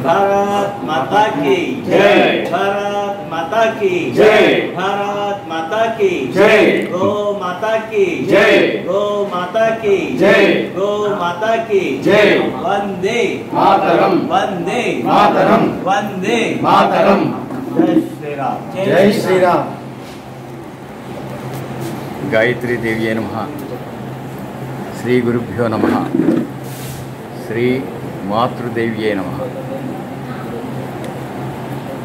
भारत माता की जय। भारत माता की जय। भारत माता की जय। गौ माता की जय। गौ माता की जय। गौ माता की जय। वंदे मातरम। वंदे मातरम। वंदे मातरम। जय श्री राम। जय श्री राम। गायत्री देव्यै नमः। श्री गुरुभ्यो नमः। श्री మాతృదేవ్యే నమః.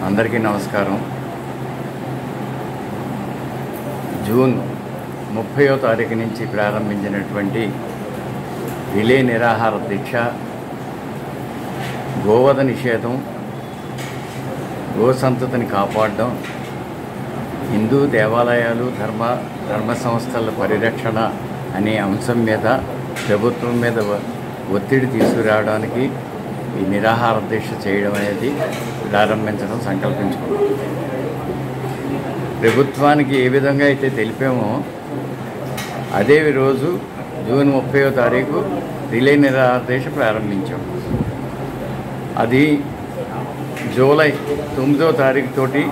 అందరికీ నమస్కారం. జూన్ 30వ తారీఖు నుంచి ప్రారంభించినటువంటి రిలే నిరాహార దీక్ష, గోవధ నిషేధం, గో సంతతిని కాపాడడం, హిందూ దేవాలయాలు ధర్మ సంస్థల పరిరక్షణ అనే అంశం మీద ప్రభుత్వం మీద ఒత్తిడి తీసుకురావడానికి ఈ నిరాహార దీక్ష చేయడం అనేది ప్రారంభించడం సంకల్పించుకున్నాం. ప్రభుత్వానికి ఏ విధంగా అయితే తెలిపామో అదే రోజు జూన్ 30వ తారీఖు రిలే నిరాహార దీక్ష ప్రారంభించాం. అది జూలై 9వ తారీఖు తోటి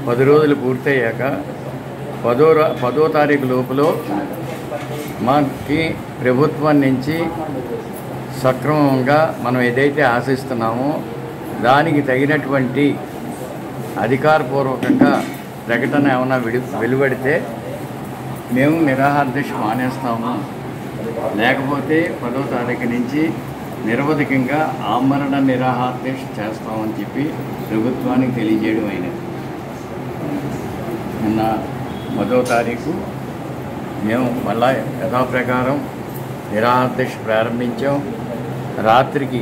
10 రోజులు పూర్తయ్యాక 10వ తారీఖు లోపల మనకి ప్రభుత్వం నుంచి సక్రమంగా మనం ఏదైతే ఆశిస్తున్నామో దానికి తగినటువంటి అధికారపూర్వకంగా ప్రకటన ఏమైనా వెలువడితే మేము నిరాహార దీక్ష మానేస్తాము, లేకపోతే 10వ తారీఖు నుంచి నిరవధికంగా ఆమరణ నిరాహార దీక్ష చేస్తామని చెప్పి ప్రభుత్వానికి తెలియజేయడం అయినది. నిన్న 10వ తారీఖు మేము మళ్ళా యథాప్రకారం నిరాహార దీక్ష ప్రారంభించాం. రాత్రికి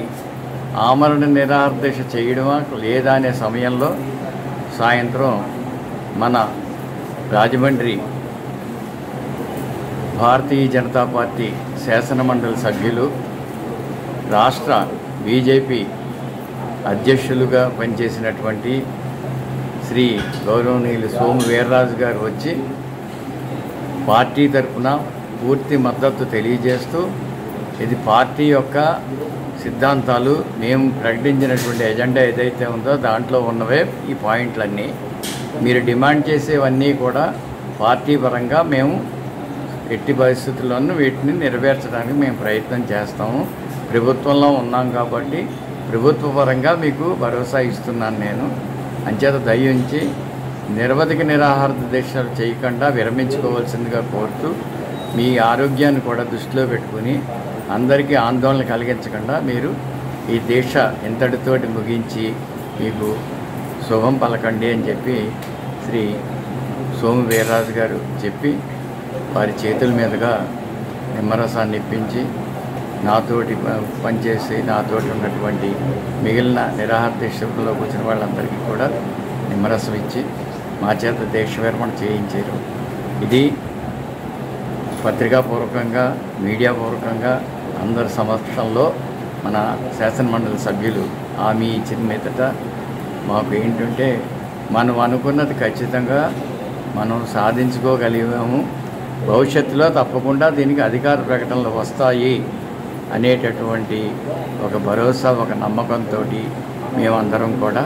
ఆమరణ నిరాహార దీక్ష చేయడమా లేదా అనే సమయంలో సాయంత్రం మన రాజమండ్రి భారతీయ జనతా పార్టీ శాసనమండలి సభ్యులు, రాష్ట్ర బీజేపీ అధ్యక్షులుగా పనిచేసినటువంటి శ్రీ గౌరవనీయులు సోము వీర్రాజు గారు వచ్చి పార్టీ తరఫున పూర్తి మద్దతు తెలియజేస్తూ ఇది పార్టీ యొక్క సిద్ధాంతాలు, మేము ప్రకటించినటువంటి ఎజెండా ఏదైతే ఉందో దాంట్లో ఉన్నవే ఈ పాయింట్లన్నీ, మీరు డిమాండ్ చేసేవన్నీ కూడా పార్టీ పరంగా మేము ఎట్టి పరిస్థితుల్లోనూ వీటిని నెరవేర్చడానికి మేము ప్రయత్నం చేస్తాము. ప్రభుత్వంలో ఉన్నాం కాబట్టి ప్రభుత్వ పరంగా మీకు భరోసా ఇస్తున్నాను నేను. అంచేత దయించి నిరవధిక నిరాహార దీక్షలు చేయకుండా విరమించుకోవాల్సిందిగా కోరుతూ, మీ ఆరోగ్యాన్ని కూడా దృష్టిలో పెట్టుకుని అందరికీ ఆందోళన కలిగించకుండా మీరు ఈ దీక్ష ఇంతటితోటి ముగించి మీకు శుభం పలకండి అని చెప్పి శ్రీ సోము వీర్రాజు గారు చెప్పి వారి చేతుల మీదుగా నిమ్మరసాన్ని ఇప్పించి నాతోటి పనిచేసి నాతోటి ఉన్నటువంటి మిగిలిన నిరాహార దీక్షలోకి వచ్చిన వాళ్ళందరికీ కూడా నిమ్మరసం ఇచ్చి మా చేత దీక్ష విరమణ చేయించారు. ఇది పత్రికాపూర్వకంగా మీడియాపూర్వకంగా అందరి సమక్షంలో మన శాసనమండలి సభ్యులు హామీ ఇచ్చిన మీదట మాకు ఏంటంటే మనం అనుకున్నది ఖచ్చితంగా మనం సాధించుకోగలిగాము, భవిష్యత్తులో తప్పకుండా దీనికి అధికార ప్రకటనలు వస్తాయి అనేటటువంటి ఒక భరోసా, ఒక నమ్మకంతో మేమందరం కూడా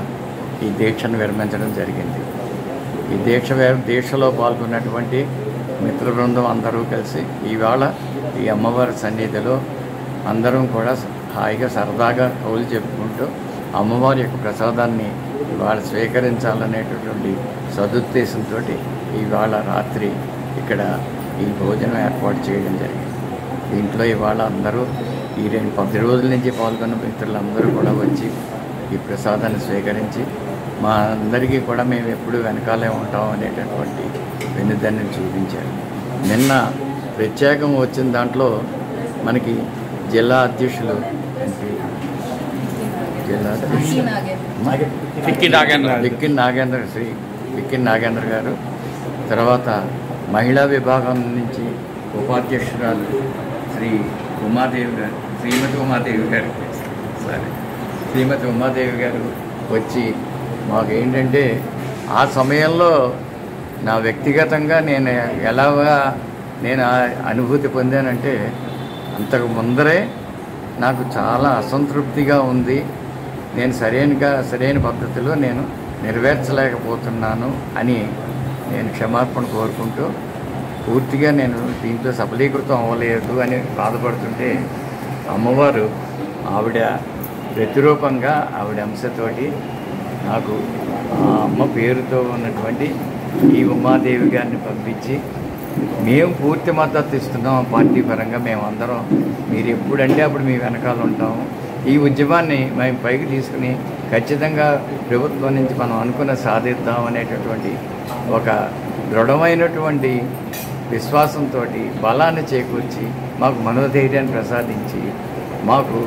ఈ దీక్షను విరమించడం జరిగింది. ఈ దీక్షలో పాల్గొన్నటువంటి మిత్ర బృందం అందరూ కలిసి ఇవాళ ఈ అమ్మవారి సన్నిధిలో అందరం కూడా హాయిగా సరదాగా కౌలు చెప్పుకుంటూ అమ్మవారి యొక్క ప్రసాదాన్ని ఇవాళ స్వీకరించాలనేటటువంటి సదుద్దేశంతో ఇవాళ రాత్రి ఇక్కడ ఈ భోజనం ఏర్పాటు చేయడం జరిగింది. దీంట్లో ఇవాళ అందరూ ఈ 10 రోజుల నుంచి పాల్గొన్న మిత్రులందరూ కూడా వచ్చి ఈ ప్రసాదాన్ని స్వీకరించి మా అందరికీ కూడా మేము ఎప్పుడు వెనకాలే ఉంటాం అనేటటువంటి వెన్నుదన్ని చూపించారు. నిన్న ప్రత్యేకం వచ్చిన దాంట్లో మనకి జిల్లా అధ్యక్షులు విక్కి నాగేంద్ర గారు, తర్వాత మహిళా విభాగం నుంచి ఉపాధ్యక్షురాలు శ్రీమతి ఉమాదేవి గారు వచ్చి మాకు ఏంటంటే ఆ సమయంలో నా వ్యక్తిగతంగా నేను ఎలాగా అనుభూతి పొందానంటే అంతకు ముందరే నాకు చాలా అసంతృప్తిగా ఉంది. నేను సరైన పద్ధతిలో నేను నెరవేర్చలేకపోతున్నాను అని నేను క్షమాపణ కోరుకుంటూ, పూర్తిగా నేను దీంట్లో సఫలీకృతం అవ్వలేదు అని బాధపడుతుంటే అమ్మవారు ఆవిడ ప్రతిరూపంగా ఆవిడ అంశతోటి నాకు ఆ అమ్మ పేరుతో ఉన్నటువంటి ఈ ఉమాదేవి గారిని పంపించి, మేము పూర్తి మద్దతు ఇస్తున్నాం పార్టీ పరంగా, మేమందరం మీరు ఎప్పుడంటే అప్పుడు మీ వెనకాల ఉంటాము, ఈ ఉద్యమాన్ని మేము పైకి తీసుకుని ఖచ్చితంగా ప్రభుత్వం నుంచి మనం అనుకున్న సాధిద్దాం అనేటటువంటి ఒక దృఢమైనటువంటి విశ్వాసంతో బలాన్ని చేకూర్చి మాకు మనోధైర్యాన్ని ప్రసాదించి మాకు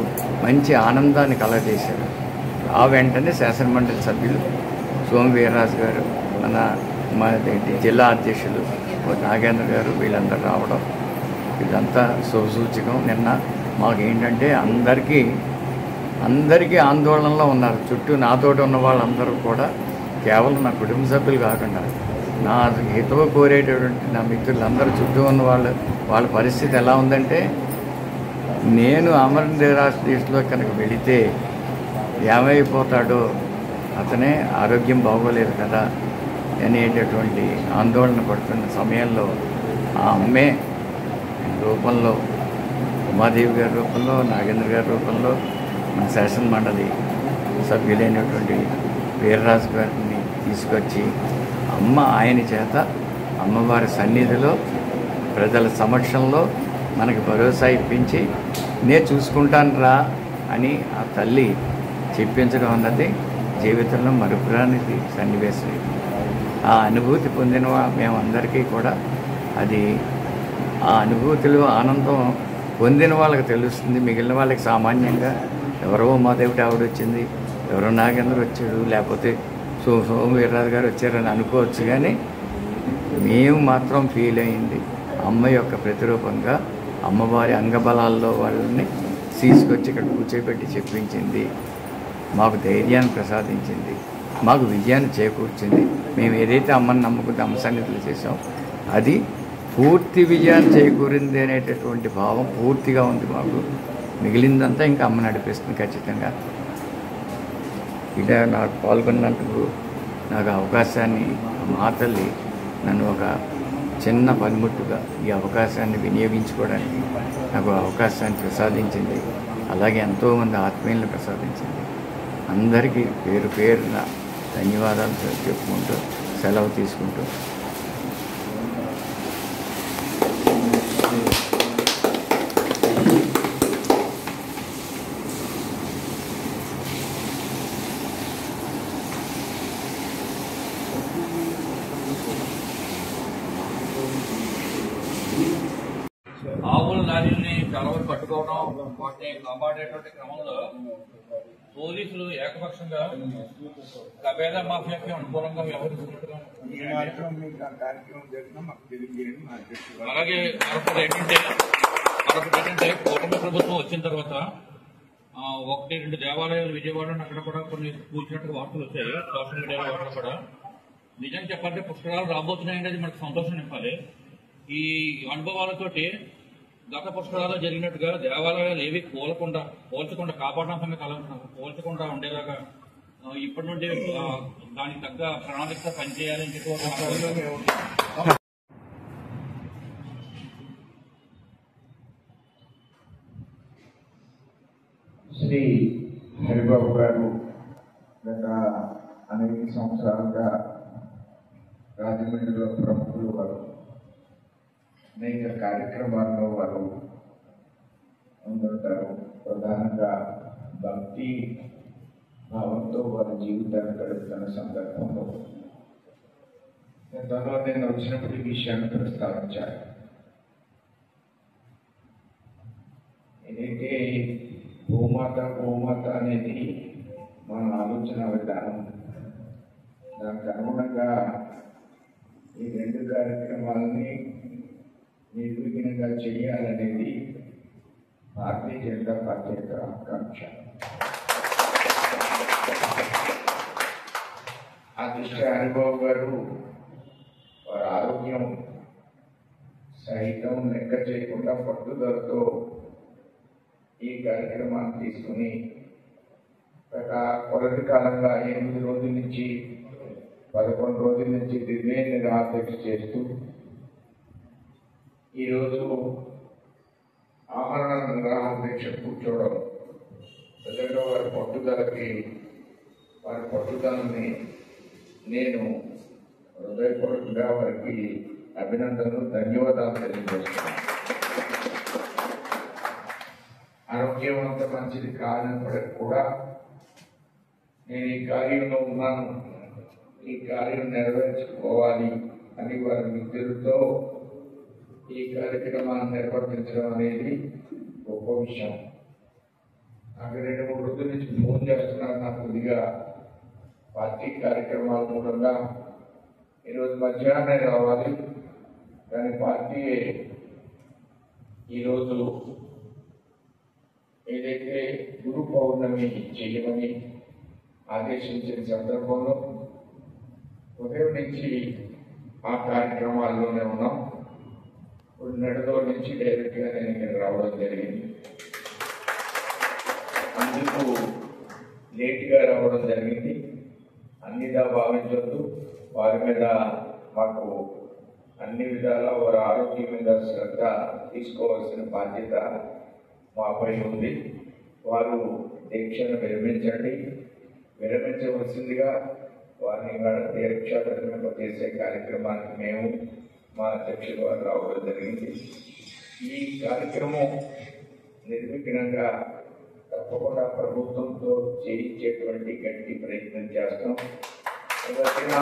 మంచి ఆనందాన్ని కలగజేశారు. ఆ వెంటనే శాసనమండలి సభ్యులు సోము వీర్రాజు గారు, మా జిల్లా అధ్యక్షులు నాగేంద్ర గారు, వీళ్ళందరూ రావడం ఇదంతా శుభసూచకం. నిన్న మాకు ఏంటంటే అందరికీ ఆందోళనలో ఉన్నారు. చుట్టూ నాతోటి ఉన్న వాళ్ళందరూ కూడా కేవలం నా కుటుంబ సభ్యులు కాకుండా నా హితవు కోరేటటువంటి నా మిత్రులందరూ చుట్టూ ఉన్న వాళ్ళ పరిస్థితి ఎలా ఉందంటే, నేను అమర నిరాశలో కనుక వెళితే ఏమైపోతాడో, అతనే ఆరోగ్యం బాగోలేదు కదా అనేటటువంటి ఆందోళన పడుతున్న సమయంలో ఆ అమ్మే రూపంలో, ఉమాదేవి గారి రూపంలో, నాగేంద్ర గారి రూపంలో, మన శాసన మండలి సభ్యులైనటువంటి వీర్రాజు గారిని తీసుకొచ్చి ఆయన చేత అమ్మవారి సన్నిధిలో ప్రజల సమక్షంలో మనకి భరోసా ఇప్పించి, నేను చూసుకుంటాను రా అని ఆ తల్లి చెప్పించడం అన్నది జీవితంలో మరుపురానిది సన్నివేశం. ఆ అనుభూతి పొందిన మేమందరికీ కూడా అది ఆ అనుభూతిలో ఆనందం పొందిన వాళ్ళకి తెలుస్తుంది. మిగిలిన వాళ్ళకి సామాన్యంగా ఎవరో ఉమాదేవి ఆవిడ వచ్చింది, ఎవరో నాగేంద్ర వచ్చాడు, లేకపోతే సోము వీర్రాజు గారు వచ్చారని అనుకోవచ్చు. కానీ మేము మాత్రం ఫీల్ అయింది అమ్మ యొక్క ప్రతిరూపంగా అమ్మవారి అంగబలాల్లో వాళ్ళని తీసుకొచ్చి ఇక్కడ కూర్చోబెట్టి చెప్పించింది, మాకు ధైర్యాన్ని ప్రసాదించింది, మాకు విజయాన్ని చేకూర్చింది. మేము ఏదైతే అమ్మని నమ్ముకుంటే అమ్మ సన్నిధులు చేసాం అది పూర్తి విజయాన్ని చేకూరింది అనేటటువంటి భావం పూర్తిగా ఉంది మాకు. మిగిలిందంతా ఇంకా అమ్మ నడిపిస్తుంది ఖచ్చితంగా. ఇలా నాకు పాల్గొన్నందుకు నాకు అవకాశాన్ని మా తల్లి నన్ను ఒక చిన్న పనిముట్టుగా ఈ అవకాశాన్ని వినియోగించుకోవడానికి నాకు అవకాశాన్ని ప్రసాదించింది. అలాగే ఎంతోమంది ఆత్మీయులను ప్రసాదించింది. అందరికీ పేరు పేరున ధన్యవాదాలు చెప్పుకుంటూ సెలవు తీసుకుంటూ ఆవుల లారీల్ని చాలా వరకు పట్టుకోవడం, వాటిని కాపాడేటువంటి క్రమంలో పోలీసులు ఏకపక్షంగా కబేద మాఫియాకి అనుకూలంగా వ్యవహరిస్తున్నారు. అలాగే మరొకటి ఏంటంటే కూటమి ప్రభుత్వం వచ్చిన తర్వాత 1-2 దేవాలయాలు విజయవాడలో అక్కడ కూడా కొన్ని కూర్చున్నట్టుగా వార్తలు వచ్చాయి సోషల్ మీడియాలో. వాటిలో కూడా నిజం చెప్పాలంటే పుష్కరాలు రాబోతున్నాయంటే అది మనకు సంతోషం నింపాలి. ఈ అనుభవాలతోటి గత పుష్కరాల్లో జరిగినట్టుగా దేవాలయాలు ఏవి పోల్చకుండా కాపాడడం సంగతి పోల్చకుండా ఉండేలాగా ఇప్పటి నుండి దానికి తగ్గ ప్రణాళిక పనిచేయాలని చెప్పి శ్రీ హరిబాబు గారు గత అనేక సంవత్సరాలుగా రాజమండ్రిలో ప్రముఖులు వారు. అనేక కార్యక్రమాల్లో వారు ఉంటుంటారు. ప్రధానంగా భక్తి భావంతో వారి జీవితాన్ని గడుపుతున్న సందర్భంలో గతంలో నేను వచ్చినప్పుడు ఈ విషయాన్ని ప్రస్తావించాను. ఏదైతే గోమాత అనేది మన ఆలోచన విధానం, దానికి అనుగుణంగా ఈ 2 కార్యక్రమాలని నిర్విఘ్నంగా చేయాలనేది భారతీయ జనతా పార్టీ యొక్క ఆకాంక్ష. ఆ దృష్ట్యా హరిబాబు గారు వారి ఆరోగ్యం సహితం లెక్క చేయకుండా పట్టుదలతో ఈ కార్యక్రమాన్ని తీసుకుని గత కొద్ది కాలంగా 8 రోజుల నుంచి 11 రోజుల నుంచి నిరాదీక్ష చేస్తూ ఈరోజు ఆమరణ నిరాదీక్ష కూర్చోవడం నిజంగా వారి పట్టుదలని నేను హృదయపూర్వకంగా వారికి అభినందనలు, ధన్యవాదాలు తెలియజేస్తున్నాను. ఆరోగ్యవంత మంచిది కానప్పటికీ కూడా నేను ఈ కార్యంలో ఉన్నాను, ఈ కార్యం నెరవేర్చుకోవాలి అని వారి మిత్రులతో ఈ కార్యక్రమాన్ని నిర్వర్తించడం అనేది గొప్ప విషయం. నాకు 2-3 రోజుల నుంచి ఫోన్ చేస్తున్నారు. నాకు కొద్దిగా పార్టీ కార్యక్రమాల మూలంగా ఈరోజు మధ్యాహ్నం రావాలి, కానీ పార్టీ ఈరోజు ఏదైతే గురు పౌర్ణమి చేయమని ఆదేశించిన సందర్భంలో ఉదయం నుంచి ఆ కార్యక్రమాల్లోనే ఉన్నాం. ఇప్పుడు నడుదో నుంచి డైరెక్ట్గా నేను ఇక్కడ రావడం జరిగింది. అందుకు లేట్గా రావడం జరిగింది. అన్నిదా భావించొద్దు. వారి మీద మాకు అన్ని విధాలా వారి ఆరోగ్యం మీద శ్రద్ధ తీసుకోవాల్సిన బాధ్యత మాపై ఉంది. వారు దీక్షను విరమించవలసిందిగా వారిని దీక్ష విరమింపజేసే కార్యక్రమానికి మేము మా అధ్యక్షులు వారు రావడం జరిగింది. ఈ కార్యక్రమం నిర్విఘ్నంగా తప్పకుండా ప్రభుత్వంతో చేయించేటువంటి గట్టి ప్రయత్నం చేస్తాం. వచ్చిన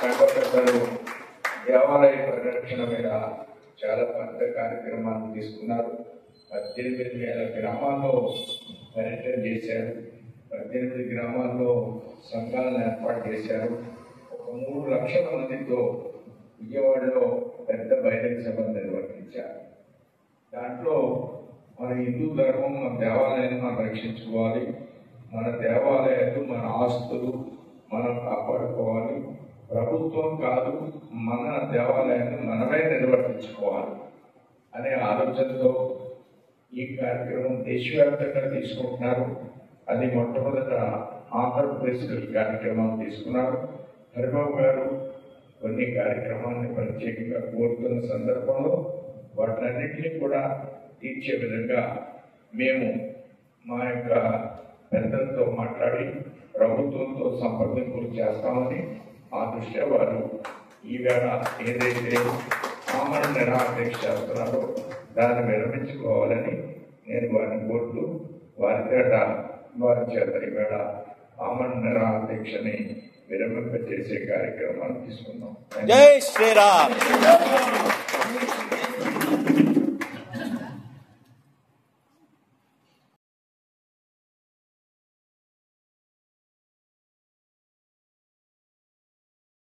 సంఘటనలు దేవాలయ పరిరక్షణ మీద చాలా పెద్ద కార్యక్రమాలు తీసుకున్నారు. 18,000 గ్రామాల్లో పర్యటన చేశారు. 18 గ్రామాల్లో సంఘాలను ఏర్పాటు చేశారు. ఒక 3 లక్షల మందితో విజయవాడలో పెద్ద బహిరంగ సభను నిర్వర్తించారు. దాంట్లో మన హిందూ ధర్మం, మన దేవాలయాన్ని మనం రక్షించుకోవాలి, మన దేవాలయాలు, మన ఆస్తులు మనం కాపాడుకోవాలి, ప్రభుత్వం కాదు మన దేవాలయాన్ని మనమే నిర్వర్తించుకోవాలి అనే ఆలోచనతో ఈ కార్యక్రమం దేశవ్యాప్తంగా తీసుకుంటున్నారు. అది మొట్టమొదట ఆంధ్రప్రదేశ్లో ఈ కార్యక్రమాన్ని తీసుకున్నారు. హరిబాబు గారు కొన్ని కార్యక్రమాన్ని ప్రత్యేకంగా కోరుతున్న సందర్భంలో వాటినన్నింటినీ కూడా తీర్చే విధంగా మేము మా యొక్క పెద్దలతో మాట్లాడి ప్రభుత్వంతో సంప్రదింపులు చేస్తామని ఆ దృష్ట్యా వారు ఈవేళ ఏదైతే ఆమరణ నిరాదీక్ష చేస్తున్నారో దాన్ని విరమించుకోవాలని నేను వారిని కోరుతూ వారి చేత ఈవేళ ఆమరణ నిరాదీక్షని విరమింపజేసే కార్యక్రమాన్ని తీసుకున్నాం. జై శ్రీరామ్.